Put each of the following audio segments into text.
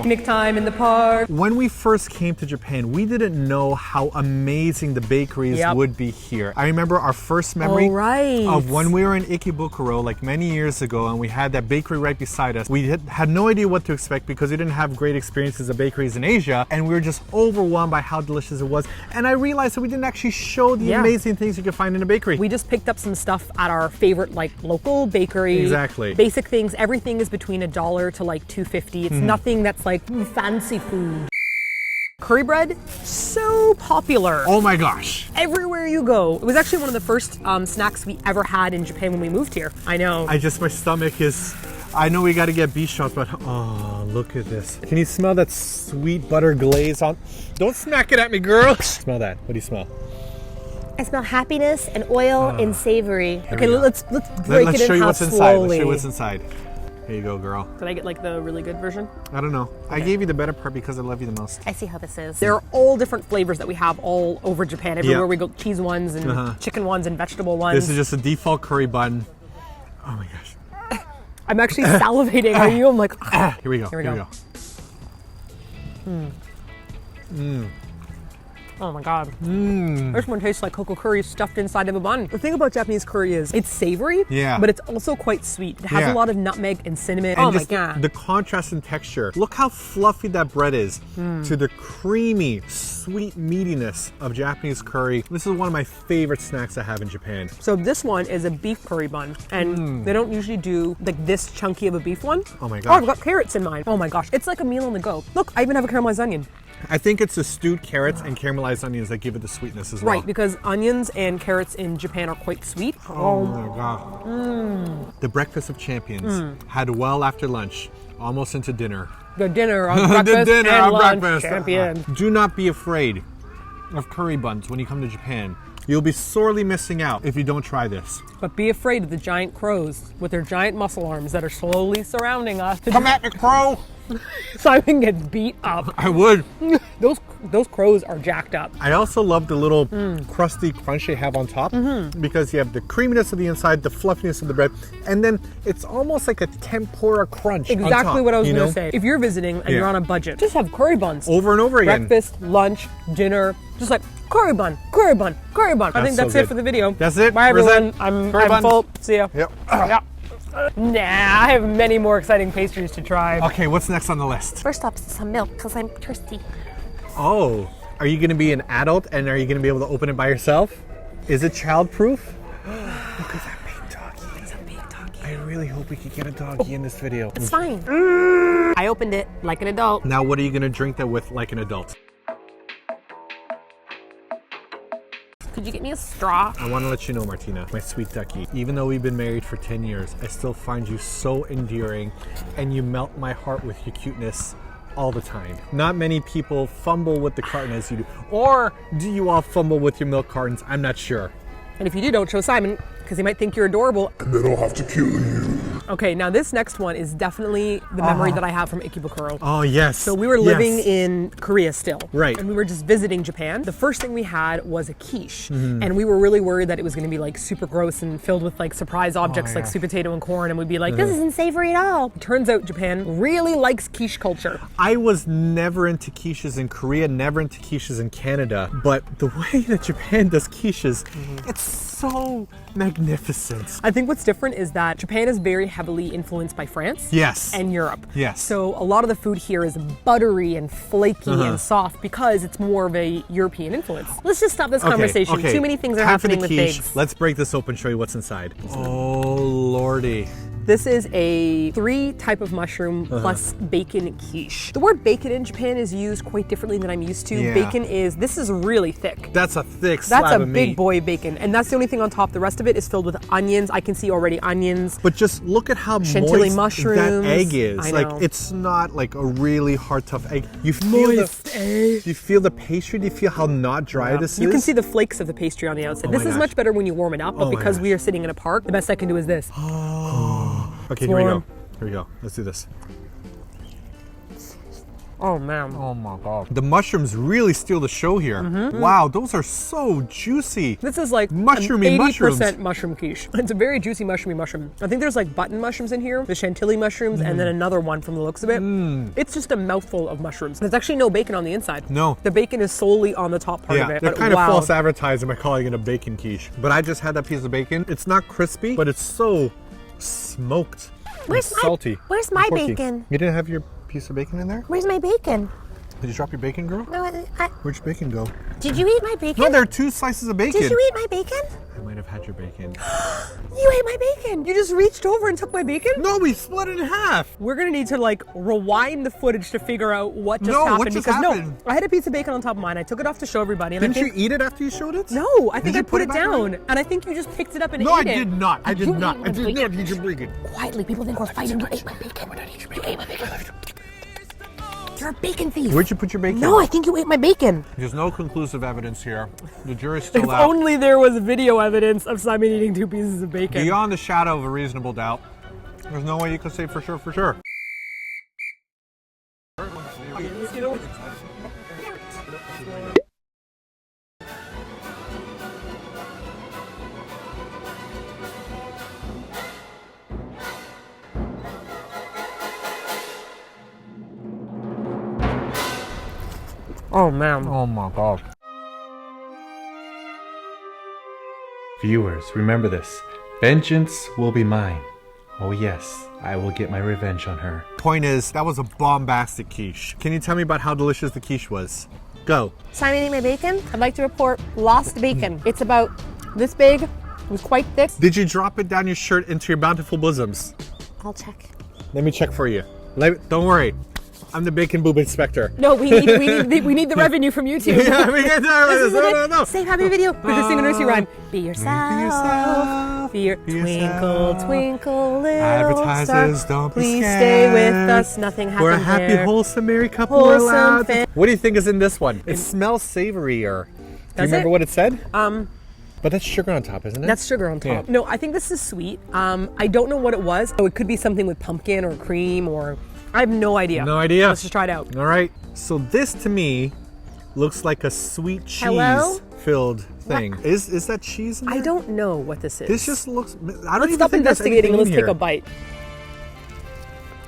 picnic time in the park. When we first came to Japan, we didn't know how amazing the bakeries would be here. I remember our first memory of when we were in Ikebukuro like many years ago, and we had that bakery right beside us. We had no idea what to expect because we didn't have great experiences of bakeries in Asia, and we were just overwhelmed by how delicious it was. And I realized that we didn't actually show the amazing things you can find in a bakery. We just picked up some stuff at our favorite like local bakery. Exactly. Basic things. Everything is between $1 to like $2.50. It's nothing that's like fancy food. Curry bread, so popular. Oh my gosh. Everywhere you go. It was actually one of the first snacks we ever had in Japan when we moved here. I know. My stomach is, I know we got to get beef shots, but oh, look at this. Can you smell that sweet butter glaze on? Don't smack it at me, girl. Smell that. What do you smell? I smell happiness and oil and savory. Okay, let's break it in half slowly. Let's show you what's inside. Here you go, girl. Did I get like the really good version? I don't know. Okay. I gave you the better part because I love you the most. I see how this is. There are all different flavors that we have all over Japan. Everywhere we go, cheese ones and chicken ones and vegetable ones. This is just a default curry bun. Oh my gosh. I'm actually salivating. Are you? I'm like, Here we go. Oh my god. This one tastes like cocoa curry stuffed inside of a bun. The thing about Japanese curry is it's savory, but it's also quite sweet. It has a lot of nutmeg and cinnamon. And my god. The contrast in texture. Look how fluffy that bread is to the creamy, sweet meatiness of Japanese curry. This is one of my favorite snacks I have in Japan. So this one is a beef curry bun, and they don't usually do like this chunky of a beef one. Oh my gosh. Oh, I've got carrots in mine. Oh my gosh. It's like a meal on the go. Look, I even have a caramelized onion. I think it's the stewed carrots and caramelized onions that give it the sweetness as well. Right, because onions and carrots in Japan are quite sweet. Oh my god. The breakfast of champions. Had well after lunch, almost into dinner. The dinner on breakfast and lunch champion. Do not be afraid of curry buns when you come to Japan. You'll be sorely missing out if you don't try this. But be afraid of the giant crows with their giant muscle arms that are slowly surrounding us. Come at me, crow! Simon gets beat up. I would. Those crows are jacked up. I also love the little crusty crunch they have on top because you have the creaminess of the inside, the fluffiness of the bread, and then it's almost like a tempura crunch. Exactly what I was going to say. If you're visiting and you're on a budget, just have curry buns. Over and over again. Breakfast, lunch, dinner, just like curry bun, curry bun, curry bun. I think that's it for the video. That's it. Bye everyone. I'm full. See ya. Yep. Nah, I have many more exciting pastries to try. Okay, what's next on the list? First up, some milk, because I'm thirsty. Oh, are you going to be an adult and are you going to be able to open it by yourself? Is it child-proof? Look at that big doggy. It's a big doggy. I really hope we could get a doggy in this video. It's fine. I opened it like an adult. Now what are you going to drink that with like an adult? Could you get me a straw? I want to let you know, Martina, my sweet ducky, even though we've been married for 10 years, I still find you so endearing and you melt my heart with your cuteness all the time. Not many people fumble with the carton as you do. Or do you all fumble with your milk cartons? I'm not sure. And if you do, don't show Simon, because he might think you're adorable. And then I'll have to kill you. Okay, now this next one is definitely the memory that I have from Ikebukuro. Oh, yes. So we were living in Korea still. Right. And we were just visiting Japan. The first thing we had was a quiche. And we were really worried that it was going to be like super gross and filled with like surprise objects like sweet potato and corn. And we'd be like, this isn't savory at all. Turns out Japan really likes quiche culture. I was never into quiches in Korea, never into quiches in Canada. But the way that Japan does quiches, it's so magnificent. I think what's different is that Japan is very heavily influenced by France and Europe. Yes. So a lot of the food here is buttery and flaky and soft because it's more of a European influence. Let's just stop this conversation. Too many things are happening with bakes. Let's break this open, show you what's inside. Oh, lordy. This is a 3 type of mushroom plus bacon quiche. The word bacon in Japan is used quite differently than I'm used to. Yeah. Bacon this is really thick. That's a thick slab of meat. That's a big boy bacon. And that's the only thing on top. The rest of it is filled with onions. I can see already onions. But just look at how Chantilly moist mushrooms. that egg is. I Like, know. it's not like a really hard, tough egg. You feel do you feel the pastry? Do you feel how not dry this is? You can see the flakes of the pastry on the outside. This is much better when you warm it up, but because we are sitting in a park, the best I can do is this. Okay, here we go. Here we go. Let's do this. Oh man. Oh my god. The mushrooms really steal the show here. Wow, those are so juicy. This is like Mushroomy 80% mushroom quiche. It's a very juicy mushroomy mushroom. I think there's like button mushrooms in here, the chantilly mushrooms, and then another one from the looks of it. It's just a mouthful of mushrooms. There's actually no bacon on the inside. No. The bacon is solely on the top part of it. They're But kind of wow. false advertising by calling it a bacon quiche. But I just had that piece of bacon. It's not crispy, but it's so smoked. Where's and salty. Where's my and porky. bacon? You didn't have your piece of bacon in there? Where's my bacon? Did you drop your bacon, girl? No, Where'd your bacon go? did you eat my bacon? No, there are 2 slices of bacon. Did you eat my bacon? I might have had your bacon. You ate my bacon. You just reached over and took my bacon? No, we split it in half. We're gonna need to like rewind the footage to figure out what just No, happened. what just because happened? no, I had a piece of bacon on top of mine. I took it off to show everybody. And Didn't I think, you eat it after you showed it? No, I think you I put it back down. on? And I think you just picked it up and No, I ate it. did not. I did You not. ate I my did not eat your bacon. Quietly, people think we're fighting. You ate my bacon. You ate my bacon. You're a bacon thief. Where'd you put your bacon? No, I think you ate my bacon. There's no conclusive evidence here. The jury's still If out. only there was video evidence of Simon eating 2 pieces of bacon. Beyond the shadow of a reasonable doubt. There's no way you can say for sure. Oh man. Oh my god. Viewers, remember this. Vengeance will be mine. Oh yes, I will get my revenge on her. Point is, that was a bombastic quiche. Can you tell me about how delicious the quiche was? Go. Simon ate my bacon. I'd like to report lost bacon. It's about this big. It was quite thick. Did you drop it down your shirt into your bountiful bosoms? I'll check. Let me check for you. Don't worry. I'm the bacon boob inspector. No, we need the revenue from YouTube. Yeah, we can do this. No. Save happy video. We're just singing a nursery rhyme. Be yourself. Be your twinkle, yourself. twinkle, little Advertisers, star. don't be Please scared. stay with us. Nothing happens We're a happy, there. wholesome, married couple. Wholesome We're allowed. fam- What do you think is in this one? It smells savorier. Do you Does remember it? what it said? But that's sugar on top, isn't it? That's sugar on top. Yeah. No, I think this is sweet. I don't know what it was. So it could be something with pumpkin or cream or I have no idea. No idea. Let's just try it out. All right. So this to me looks like a sweet cheese Hello? filled thing. Is that cheese in there? I don't know what this is. This just looks. I don't Let's even stop think there's investigating and let's anything in take a here. bite.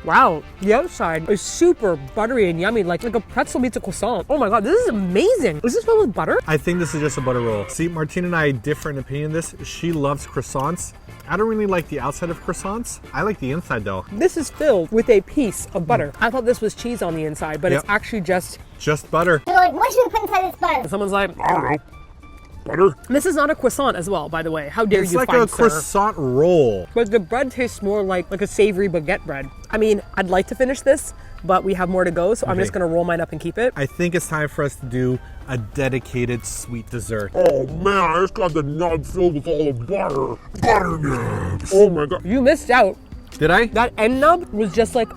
Wow, the outside is super buttery and yummy, like a pretzel meets a croissant. Oh my god, this is amazing. Is this filled with butter? I think this is just a butter roll. See, Martina and I differ in opinion on this. She loves croissants. I don't really like the outside of croissants. I like the inside though. This is filled with a piece of butter. I thought this was cheese on the inside, but Yep. it's actually just, Just butter. They're like, what should we put inside this bun? someone's like, I don't know. Butter? this is not a croissant as well, by the way. How dare It's you like find a croissant roll. But the bread tastes more like a savory baguette bread. I mean, I'd like to finish this, but we have more to go, so I'm Okay. just gonna roll mine up and keep it. I think it's time for us to do a dedicated sweet dessert. Oh man, I just got the nub filled with all the butter. Butter nubs. Oh my god. You missed out. Did I? That end nub was just like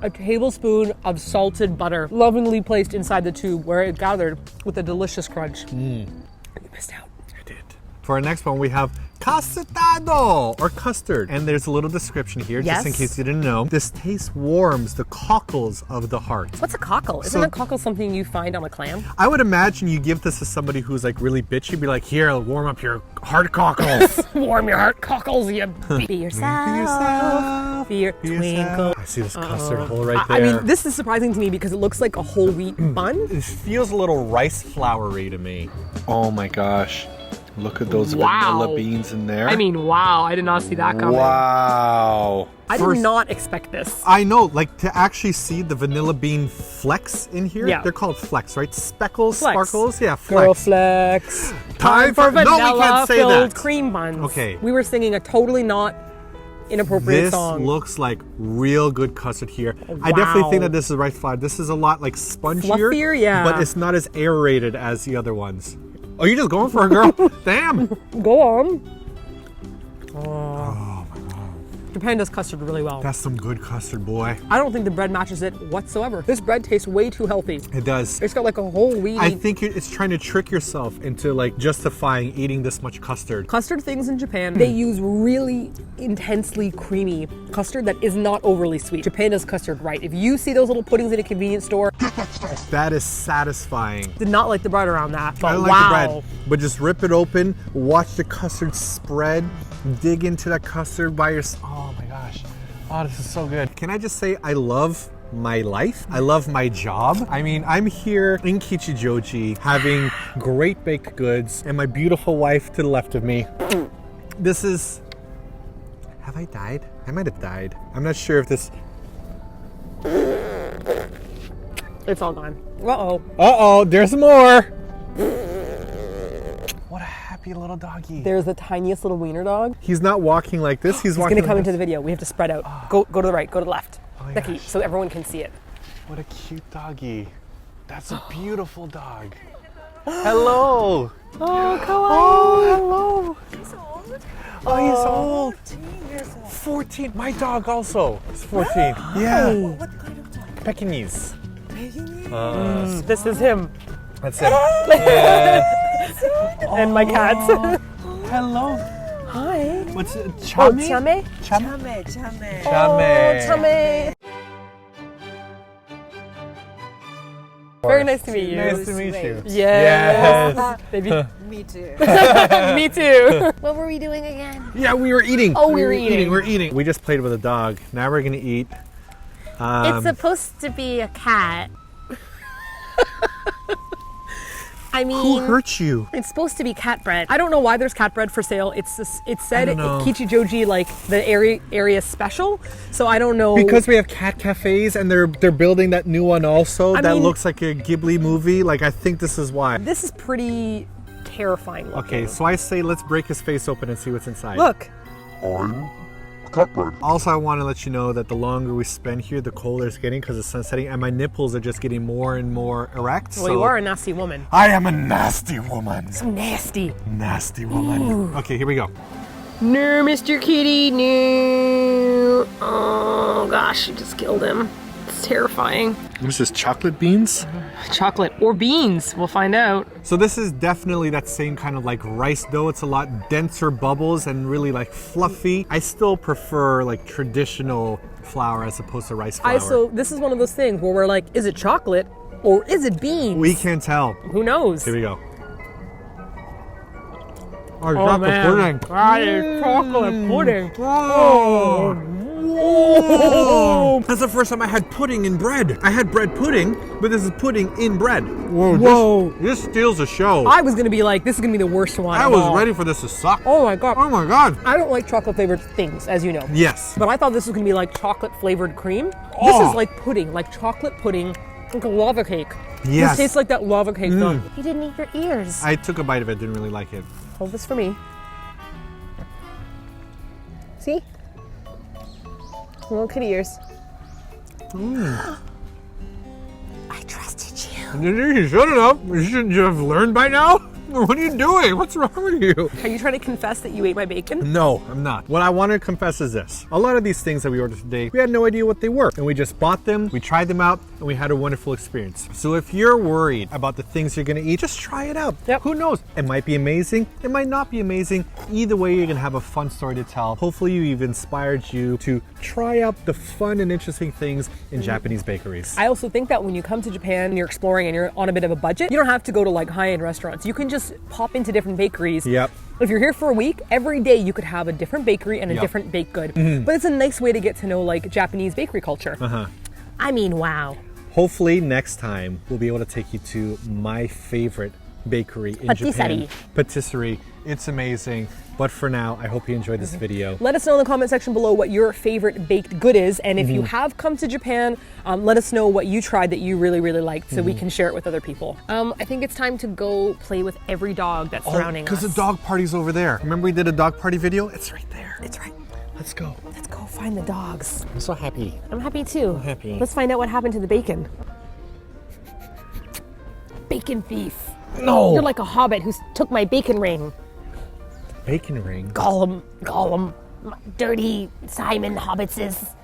a tablespoon of salted butter, lovingly placed inside the tube where it gathered with a delicious crunch. You missed out. I did. For our next one, we have cacetado, or custard. And there's a little description here, just in Yes. case you didn't know. This taste warms the cockles of the heart. What's a cockle? Isn't a cockle something you find on a clam? I would imagine you give this to somebody who's like really bitchy, be like, here, I'll warm up your heart cockles. Warm your heart cockles, you Be yourself. yourself. be your twinkle. I see this custard hole right there. I mean, this is surprising to me because it looks like a whole wheat bun. It feels a little rice floury to me. Oh my gosh. Look at those Wow. vanilla beans in there. I mean, wow, I did not see that coming. wow. I First- did not expect this. I know, like to actually see the vanilla bean flecks in here. Yeah. They're called flecks, right? Speckles, Flecks. sparkles. Yeah, Girl flecks. flex. Time for no, we vanilla can't say filled that. cream buns. Okay. We were singing a totally not inappropriate This song. looks like real good custard here. I definitely think Wow. that this is rice flour. This is a lot like spongier, Fluffier, yeah. but it's not as aerated as the other ones. Oh, you're just going for it, girl. Damn. Go on. Japan does custard really well. That's some good custard, boy. I don't think the bread matches it whatsoever. This bread tastes way too healthy. It does. It's got like a whole wheat. I think it's trying to trick yourself into like justifying eating this much custard. Custard things in Japan, they use really intensely creamy custard that is not overly sweet. Japan does custard right. If you see those little puddings in a convenience store, That is satisfying. did not like the bread around that. But I like wow. the bread, but just rip it open, watch the custard spread, dig into that custard by yourself. Oh my gosh. Oh, this is so good. Can I just say I love my life? I love my job. I mean, I'm here in Kichijoji having great baked goods and my beautiful wife to the left of me. This is... Have I died? I might have died. I'm not sure if this... It's all gone. Uh-oh. Uh-oh, there's more! What a happy little doggy. There's the tiniest little wiener dog. He's not walking like this, he's walking He's gonna come like into this. the video. We have to spread out. Go to the right, go to the left. my Becky, gosh. so everyone can see it. What a cute doggy. That's a beautiful dog. Hello. Oh, kawaii. Oh, hello. He's old. Oh, he's old. 14 years old. 14. My dog also is 14. Yeah. What kind of dog? Pekingese. Pekingese. This is him. That's it. Yeah. And my cats. Hello. Hi. What's it? Oh, Chame? Chame? Chame, chame. Oh, Chame. Very nice to meet you. Nice to meet you. Yes. Baby. Me too. Me too. What were we doing again? Yeah, we were eating. Oh, we were eating. We're eating. We just played with a dog. Now we're gonna eat. It's supposed to be a cat. I mean, Who hurt you? it's supposed to be cat bread. I don't know why there's cat bread for sale. It said don't know. Kichijoji, like the area special. So I don't know. Because we have cat cafes and they're building that new one also I that mean- looks like a Ghibli movie. Like I think this is why. This is pretty terrifying looking. Okay, so I say let's break his face open and see what's inside. Look. I'm cat bread. Also, I want to let you know that the longer we spend here, the colder it's getting because the sun's setting, and my nipples are just getting more and more erect. Well, you are a nasty woman. I am a nasty woman. Nasty. Nasty woman. Okay, here we go. No, Mr. Kitty, no. Oh gosh, you just killed him. It's terrifying. This is chocolate beans. Chocolate or beans, we'll find out. So this is definitely that same kind of like rice dough. It's a lot denser bubbles and really like fluffy. I still prefer like traditional flour as opposed to rice flour. So this is one of those things where we're like, is it chocolate or is it beans? We can't tell. Who knows? Here we go. Oh, Oh, chocolate man. pudding. That is chocolate pudding. Oh. That's the first time I had pudding in bread. I had bread pudding, but this is pudding in bread. Whoa. This steals the show. I was gonna be like, this is gonna be the worst one. I of was all. ready for this to suck. Oh my god. Oh my god. I don't like chocolate flavored things, as you know. Yes. But I thought this was gonna be like chocolate flavored cream. Oh. This is like pudding, like chocolate pudding, like a lava cake. Yes. This tastes like that lava cake though. You didn't eat your ears. I took a bite of it, didn't really like it. Hold this for me. See? Little kitty ears. I trusted you. You shouldn't have. You shouldn't you have learned by now? What are you doing? What's wrong with you? Are you trying to confess that you ate my bacon? No, I'm not. What I want to confess is this. A lot of these things that we ordered today, we had no idea what they were. And we just bought them, we tried them out, and we had a wonderful experience. So if you're worried about the things you're going to eat, just try it out. Yep. Who knows? It might be amazing. It might not be amazing. Either way, you're going to have a fun story to tell. Hopefully, we've inspired you to try out the fun and interesting things in Japanese bakeries. I also think that when you come to Japan and you're exploring and you're on a bit of a budget, you don't have to go to like high-end restaurants. You can just pop into different bakeries. Yep. If you're here for a week, every day you could have a different bakery and a Yep. different baked good. But it's a nice way to get to know like Japanese bakery culture. I mean, wow. Hopefully next time we'll be able to take you to my favorite bakery in Japan. Patisserie. Patisserie. It's amazing. But for now, I hope you enjoyed this video. Let us know in the comment section below what your favorite baked good is. And if you have come to Japan, let us know what you tried that you really, really liked so we can share it with other people. I think it's time to go play with every dog that's surrounding us. Because the dog party's over there. Remember we did a dog party video? It's right there. It's right. Let's go. Let's go find the dogs. I'm so happy. I'm happy too. happy. Let's find out what happened to the bacon. Bacon thief. No! You're like a hobbit who took my bacon ring. Bacon ring. Gollum, Gollum. dirty Simon Hobbitses.